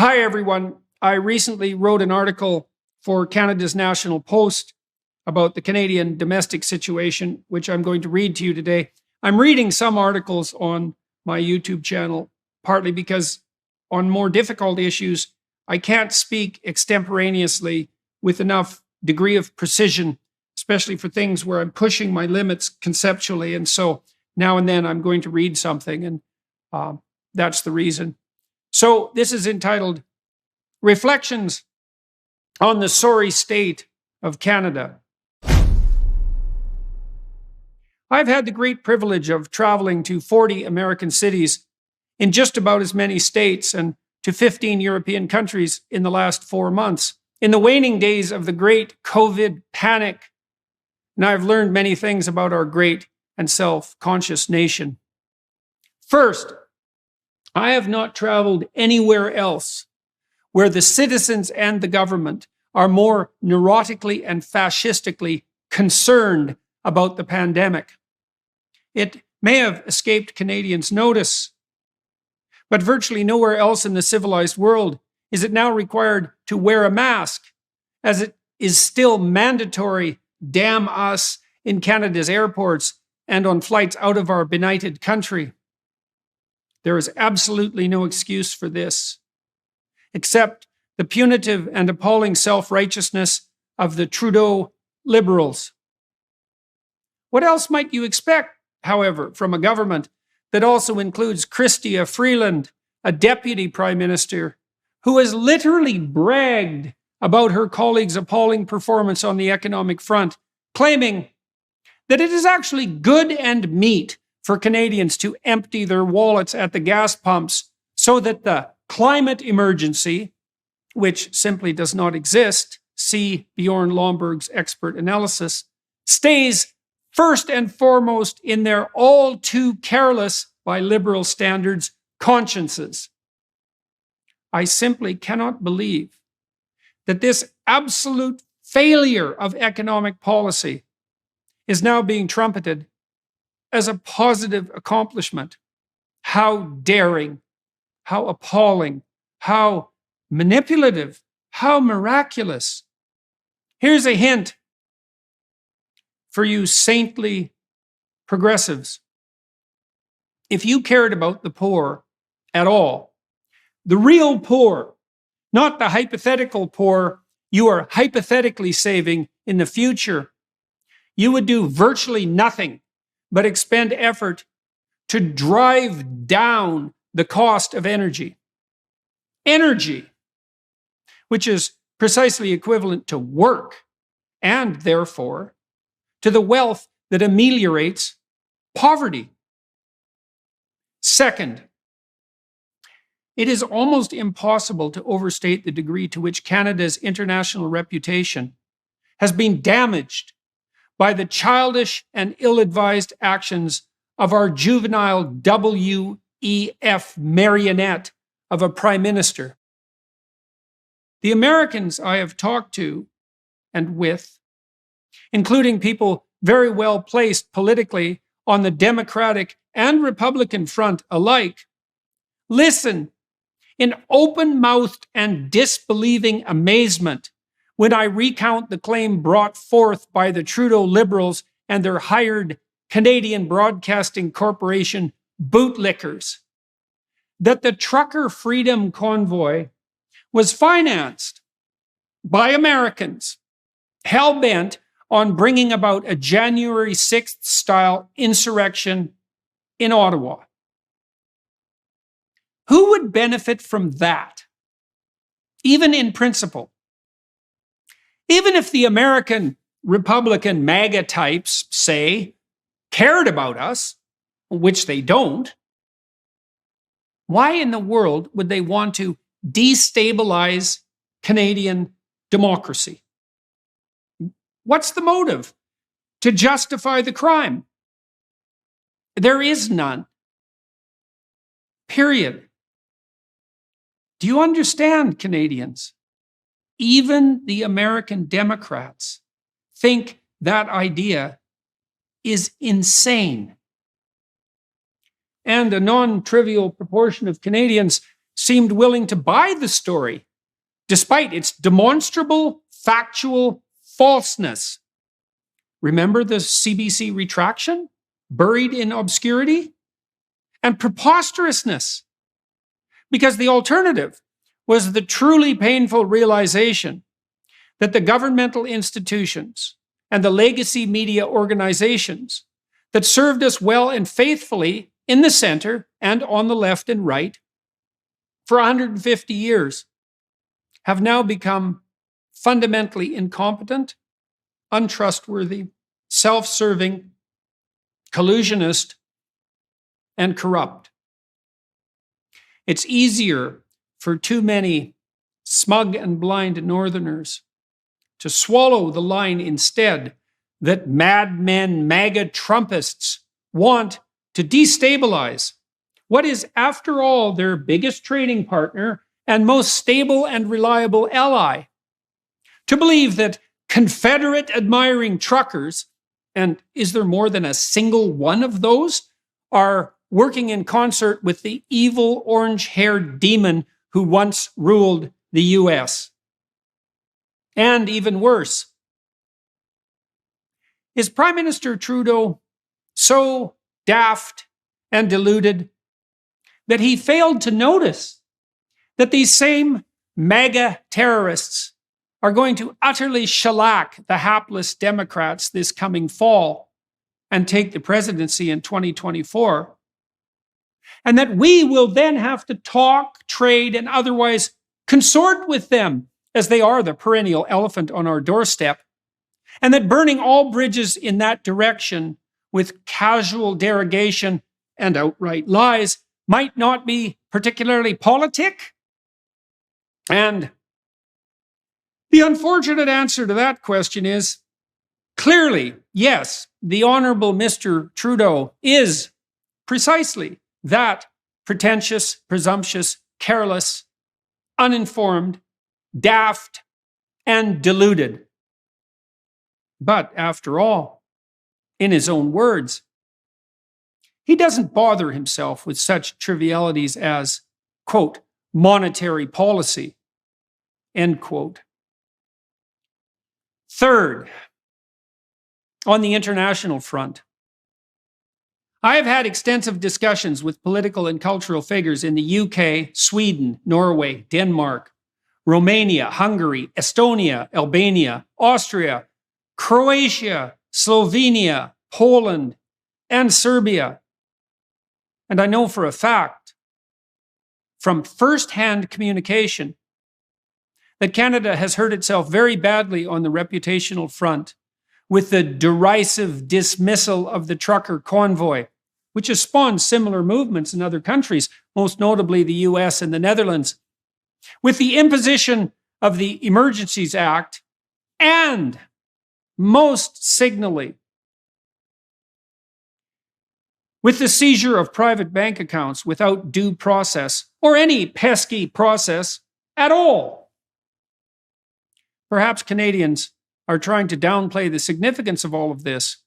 Hi, everyone. I recently wrote an article for Canada's National Post about the Canadian domestic situation, which I'm going to read to you today. I'm reading some articles on my YouTube channel, partly because on more difficult issues, I can't speak extemporaneously with enough degree of precision, especially for things where I'm pushing my limits conceptually. And so now and then I'm going to read something, and that's the reason. So this is entitled Reflections on the Sorry State of Canada. I've had the great privilege of traveling to 40 American cities in just about as many states and to 15 European countries in the last 4 months. In the waning days of the great COVID panic, and I've learned many things about our great and self-conscious nation. First, I have not traveled anywhere else where the citizens and the government are more neurotically and fascistically concerned about the pandemic. It may have escaped Canadians' notice, but virtually nowhere else in the civilized world is it now required to wear a mask, as it is still mandatory, damn us, in Canada's airports and on flights out of our benighted country. There is absolutely no excuse for this, except the punitive and appalling self-righteousness of the Trudeau Liberals. What else might you expect, however, from a government that also includes Chrystia Freeland, a deputy prime minister, who has literally bragged about her colleague's appalling performance on the economic front, claiming that it is actually good and meet for Canadians to empty their wallets at the gas pumps so that the climate emergency, which simply does not exist, see Bjorn Lomborg's expert analysis, stays first and foremost in their all too careless, by liberal standards, consciences. I simply cannot believe that this absolute failure of economic policy is now being trumpeted as a positive accomplishment. How daring, how appalling, how manipulative, how miraculous. Here's a hint for you saintly progressives. If you cared about the poor at all, the real poor, not the hypothetical poor you are hypothetically saving in the future, you would do virtually nothing but expend effort to drive down the cost of energy. Energy, which is precisely equivalent to work, and therefore to the wealth that ameliorates poverty. Second, it is almost impossible to overstate the degree to which Canada's international reputation has been damaged by the childish and ill-advised actions of our juvenile WEF marionette of a prime minister. The Americans I have talked to and with, including people very well placed politically on the Democratic and Republican front alike, listen in open-mouthed and disbelieving amazement when I recount the claim brought forth by the Trudeau Liberals and their hired Canadian Broadcasting Corporation bootlickers that the Trucker Freedom Convoy was financed by Americans hell-bent on bringing about a January 6th style insurrection in Ottawa. Who would benefit from that, even in principle? Even if the American Republican MAGA types, say, cared about us, which they don't, why in the world would they want to destabilize Canadian democracy? What's the motive to justify the crime? There is none. Period. Do you understand, Canadians? Even the American Democrats think that idea is insane. And a non-trivial proportion of Canadians seemed willing to buy the story, despite its demonstrable, factual falseness. Remember the CBC retraction, buried in obscurity? And preposterousness, because the alternative was the truly painful realization that the governmental institutions and the legacy media organizations that served us well and faithfully in the center and on the left and right for 150 years have now become fundamentally incompetent, untrustworthy, self-serving, collusionist, and corrupt. It's easier for too many smug and blind Northerners to swallow the line instead that madmen, MAGA Trumpists want to destabilize what is, after all, their biggest trading partner and most stable and reliable ally. To believe that Confederate admiring truckers, and is there more than a single one of those, are working in concert with the evil orange-haired demon who once ruled the US. And even worse, is Prime Minister Trudeau so daft and deluded that he failed to notice that these same MAGA terrorists are going to utterly shellac the hapless Democrats this coming fall and take the presidency in 2024? And that we will then have to talk, trade, and otherwise consort with them, as they are the perennial elephant on our doorstep, and that burning all bridges in that direction with casual derogation and outright lies might not be particularly politic? And the unfortunate answer to that question is, clearly, yes, the Honorable Mr. Trudeau is precisely that pretentious, presumptuous, careless, uninformed, daft, and deluded. But after all, in his own words, he doesn't bother himself with such trivialities as, quote, monetary policy, end quote. Third, on the international front, I have had extensive discussions with political and cultural figures in the UK, Sweden, Norway, Denmark, Romania, Hungary, Estonia, Albania, Austria, Croatia, Slovenia, Poland, and Serbia. And I know for a fact, from first-hand communication, that Canada has hurt itself very badly on the reputational front with the derisive dismissal of the trucker convoy, which has spawned similar movements in other countries, most notably the US and the Netherlands, with the imposition of the Emergencies Act, and most signally, with the seizure of private bank accounts without due process, or any pesky process at all. Perhaps Canadians are trying to downplay the significance of all of this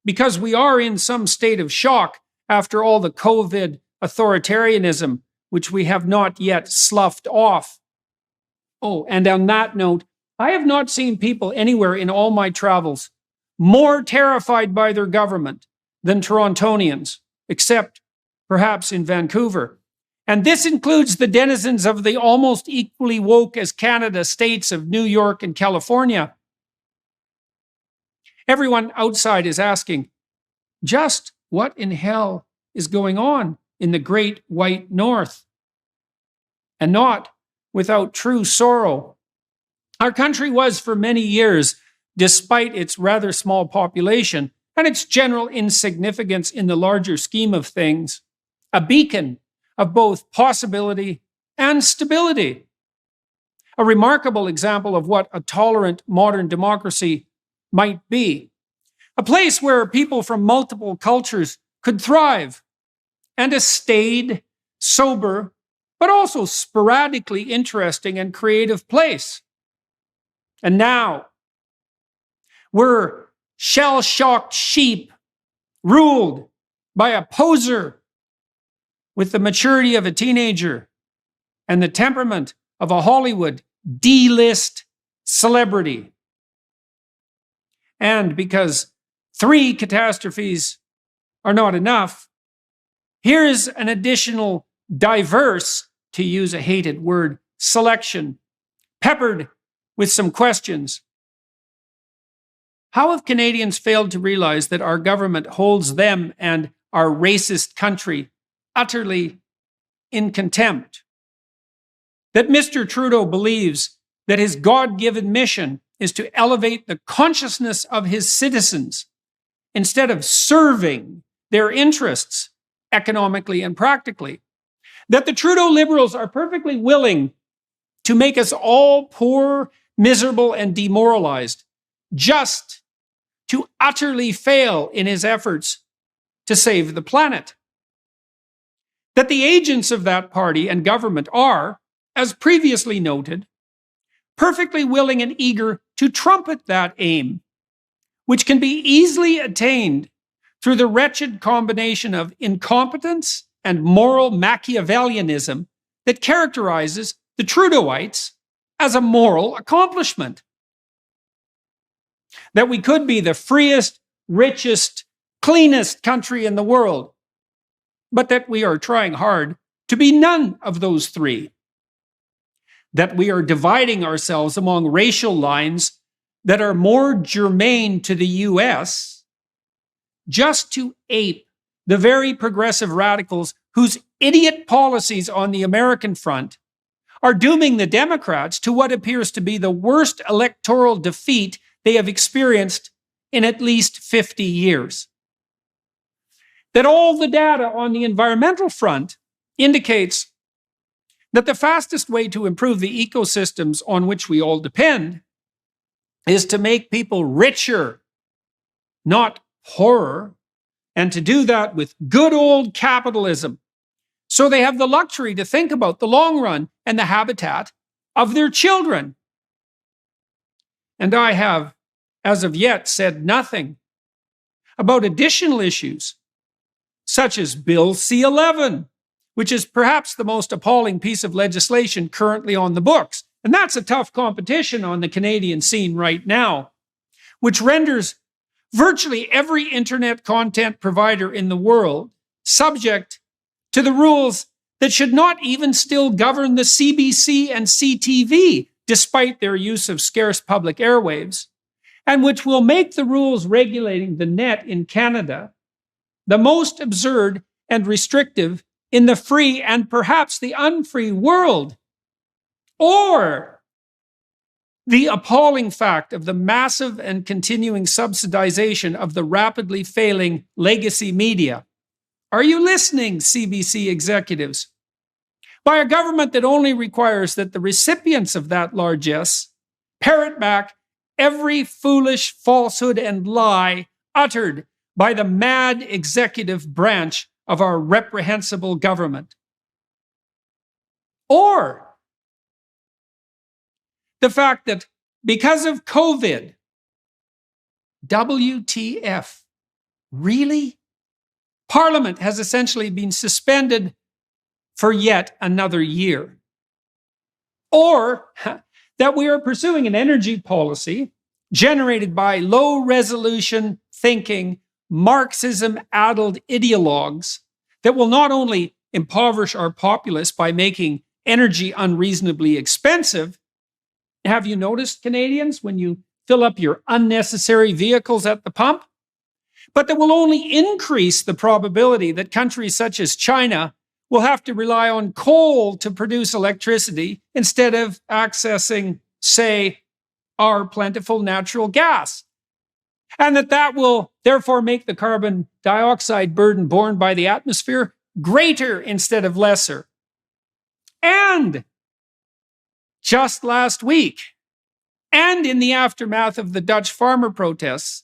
because we are in some state of shock after all the COVID authoritarianism, which we have not yet sloughed off. Oh, and on that note, I have not seen people anywhere in all my travels more terrified by their government than Torontonians, except perhaps in Vancouver. And this includes the denizens of the almost equally woke as Canada states of New York and California. Everyone outside is asking, just what in hell is going on in the great white north? And not without true sorrow. Our country was for many years, despite its rather small population and its general insignificance in the larger scheme of things, a beacon of both possibility and stability. A remarkable example of what a tolerant modern democracy might be. A place where people from multiple cultures could thrive, and a staid, sober, but also sporadically interesting and creative place. And now, we're shell-shocked sheep ruled by a poser with the maturity of a teenager and the temperament of a Hollywood D-list celebrity. And because 3 catastrophes are not enough, here's an additional diverse, to use a hated word, selection, peppered with some questions. How have Canadians failed to realize that our government holds them and our racist country utterly in contempt? That Mr. Trudeau believes that his God-given mission is to elevate the consciousness of his citizens instead of serving their interests economically and practically. That the Trudeau Liberals are perfectly willing to make us all poor, miserable, and demoralized just to utterly fail in his efforts to save the planet. That the agents of that party and government are, as previously noted, perfectly willing and eager to trumpet that aim, which can be easily attained through the wretched combination of incompetence and moral Machiavellianism that characterizes the Trudeauites as a moral accomplishment. That we could be the freest, richest, cleanest country in the world, but that we are trying hard to be none of those 3. That we are dividing ourselves among racial lines that are more germane to the US just to ape the very progressive radicals whose idiot policies on the American front are dooming the Democrats to what appears to be the worst electoral defeat they have experienced in at least 50 years. That all the data on the environmental front indicates that the fastest way to improve the ecosystems on which we all depend is to make people richer, not poorer, and to do that with good old capitalism, so they have the luxury to think about the long run and the habitat of their children. And I have, as of yet, said nothing about additional issues, such as Bill C-11, which is perhaps the most appalling piece of legislation currently on the books. And that's a tough competition on the Canadian scene right now, which renders virtually every internet content provider in the world subject to the rules that should not even still govern the CBC and CTV, despite their use of scarce public airwaves, and which will make the rules regulating the net in Canada the most absurd and restrictive in the free and perhaps the unfree world. Or the appalling fact of the massive and continuing subsidization of the rapidly failing legacy media. Are you listening, CBC executives? By a government that only requires that the recipients of that largesse parrot back every foolish falsehood and lie uttered by the mad executive branch of our reprehensible government. Or the fact that because of COVID, WTF, really? Parliament has essentially been suspended for yet another year. Or that we are pursuing an energy policy generated by low-resolution thinking, Marxism-addled ideologues that will not only impoverish our populace by making energy unreasonably expensive. Have you noticed, Canadians, when you fill up your unnecessary vehicles at the pump? But that will only increase the probability that countries such as China will have to rely on coal to produce electricity instead of accessing, say, our plentiful natural gas. And that will therefore make the carbon dioxide burden borne by the atmosphere greater instead of lesser. And just last week, and in the aftermath of the Dutch farmer protests,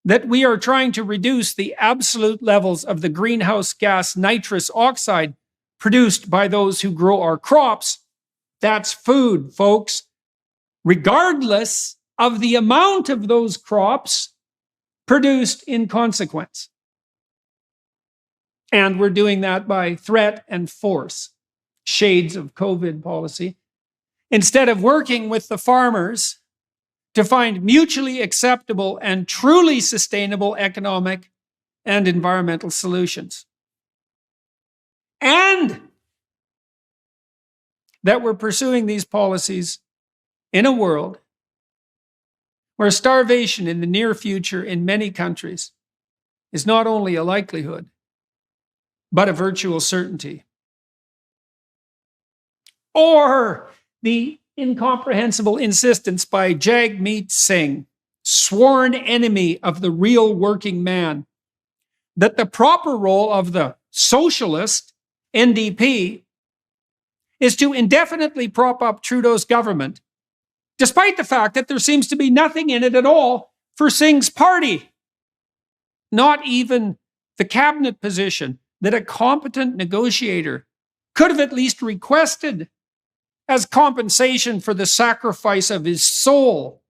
that we are trying to reduce the absolute levels of the greenhouse gas nitrous oxide produced by those who grow our crops. That's food, folks. Regardless of the amount of those crops produced in consequence. And we're doing that by threat and force. shades of COVID policy, instead of working with the farmers to find mutually acceptable and truly sustainable economic and environmental solutions. And that we're pursuing these policies in a world where starvation in the near future in many countries is not only a likelihood, but a virtual certainty. Or the incomprehensible insistence by Jagmeet Singh, sworn enemy of the real working man, that the proper role of the socialist NDP is to indefinitely prop up Trudeau's government, despite the fact that there seems to be nothing in it at all for Singh's party. Not even the cabinet position that a competent negotiator could have at least requested as compensation for the sacrifice of his soul.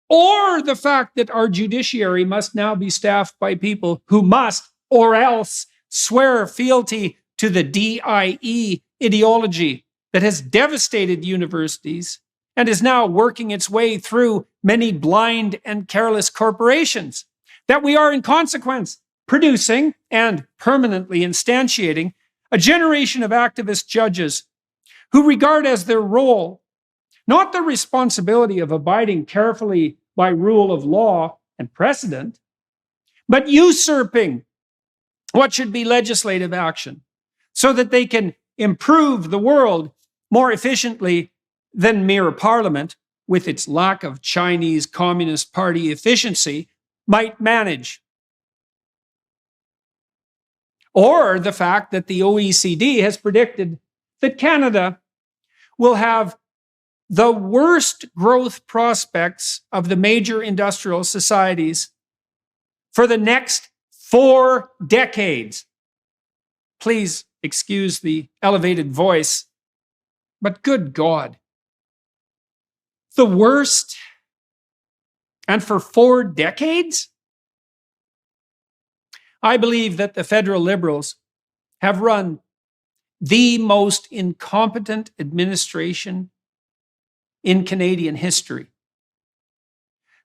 Or the fact that our judiciary must now be staffed by people who must, or else, swear fealty to the DIE ideology that has devastated universities and is now working its way through many blind and careless corporations. That we are, in consequence, producing and permanently instantiating a generation of activist judges who regard as their role not the responsibility of abiding carefully by rule of law and precedent, but usurping what should be legislative action so that they can improve the world more efficiently than mere parliament, with its lack of Chinese Communist Party efficiency, might manage. Or the fact that the OECD has predicted that Canada will have the worst growth prospects of the major industrial societies for the next 4 decades. Please excuse the elevated voice, but good God. The worst? And for 4 decades? I believe that the federal Liberals have run the most incompetent administration in Canadian history.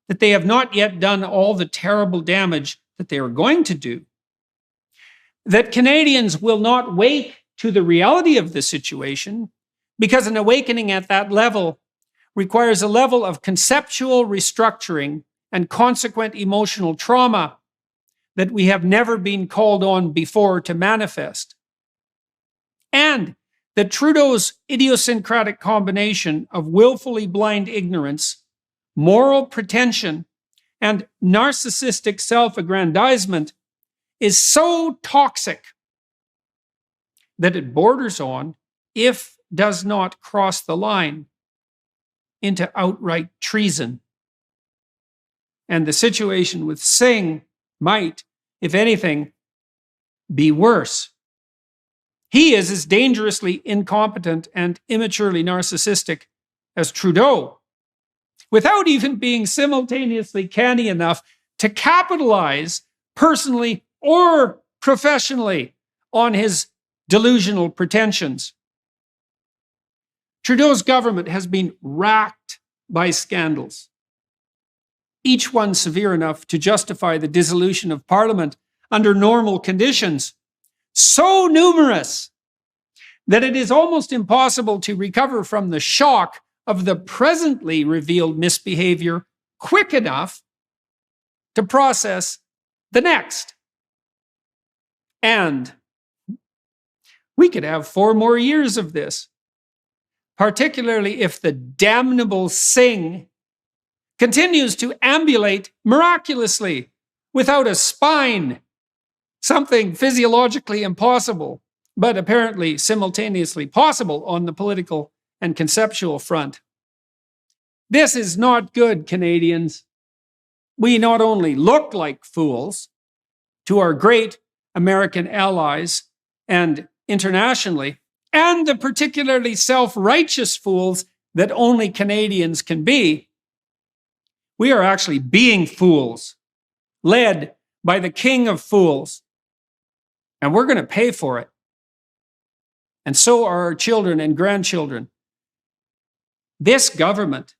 That they have not yet done all the terrible damage that they are going to do. That Canadians will not wake to the reality of the situation, because an awakening at that level requires a level of conceptual restructuring and consequent emotional trauma that we have never been called on before to manifest. And that Trudeau's idiosyncratic combination of willfully blind ignorance, moral pretension, and narcissistic self-aggrandizement is so toxic that it borders on, if does not cross the line, into outright treason. And the situation with Singh might, if anything, be worse. He is as dangerously incompetent and immaturely narcissistic as Trudeau, without even being simultaneously canny enough to capitalize personally or professionally on his delusional pretensions. Trudeau's government has been racked by scandals, each one severe enough to justify the dissolution of Parliament under normal conditions, so numerous that it is almost impossible to recover from the shock of the presently revealed misbehavior quick enough to process the next. And we could have 4 more years of this, particularly if the damnable Singh continues to ambulate miraculously without a spine, something physiologically impossible, but apparently simultaneously possible on the political and conceptual front. This is not good, Canadians. We not only look like fools to our great American allies and internationally, and the particularly self-righteous fools that only Canadians can be, we are actually being fools, led by the king of fools. And we're going to pay for it. and so are our children and grandchildren. This government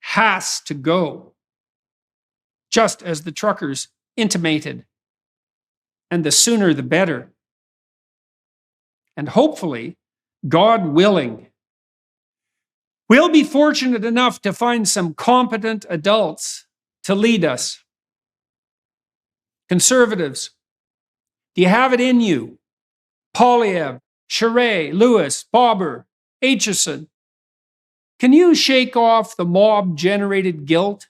has to go, just as the truckers intimated, and the sooner the better. And hopefully, God willing, we'll be fortunate enough to find some competent adults to lead us. Conservatives, do you have it in you? Polyev, Charest, Lewis, Bobber, Aitchison, can you shake off the mob-generated guilt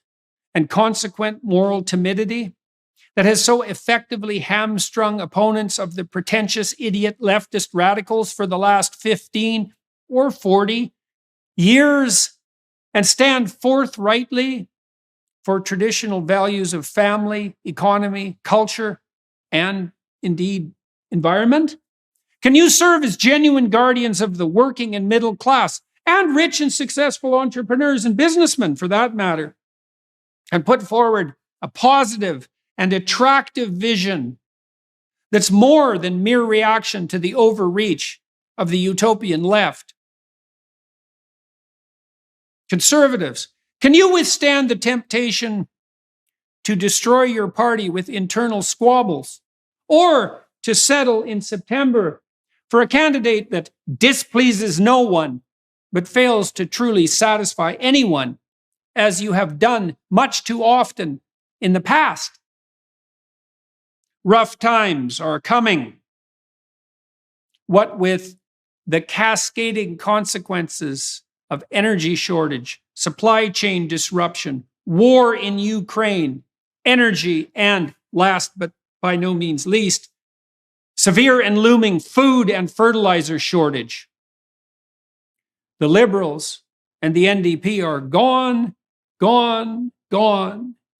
and consequent moral timidity that has so effectively hamstrung opponents of the pretentious idiot leftist radicals for the last 15 or 40 years, and stand forthrightly for traditional values of family, economy, culture, and indeed environment? Can you serve as genuine guardians of the working and middle class, and rich and successful entrepreneurs and businessmen for that matter, and put forward a positive and attractive vision that's more than mere reaction to the overreach of the utopian left? Conservatives, can you withstand the temptation to destroy your party with internal squabbles, or to settle in September for a candidate that displeases no one but fails to truly satisfy anyone, as you have done much too often in the past? Rough times are coming. What with the cascading consequences of energy shortage, supply chain disruption, war in Ukraine, energy, and last but by no means least, severe and looming food and fertilizer shortage. The Liberals and the NDP are gone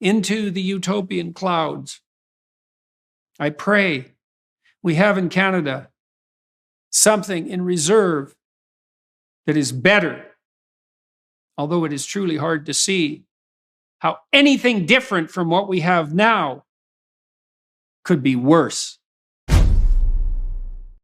into the utopian clouds. I pray we have in Canada something in reserve that is better, although it is truly hard to see how anything different from what we have now could be worse.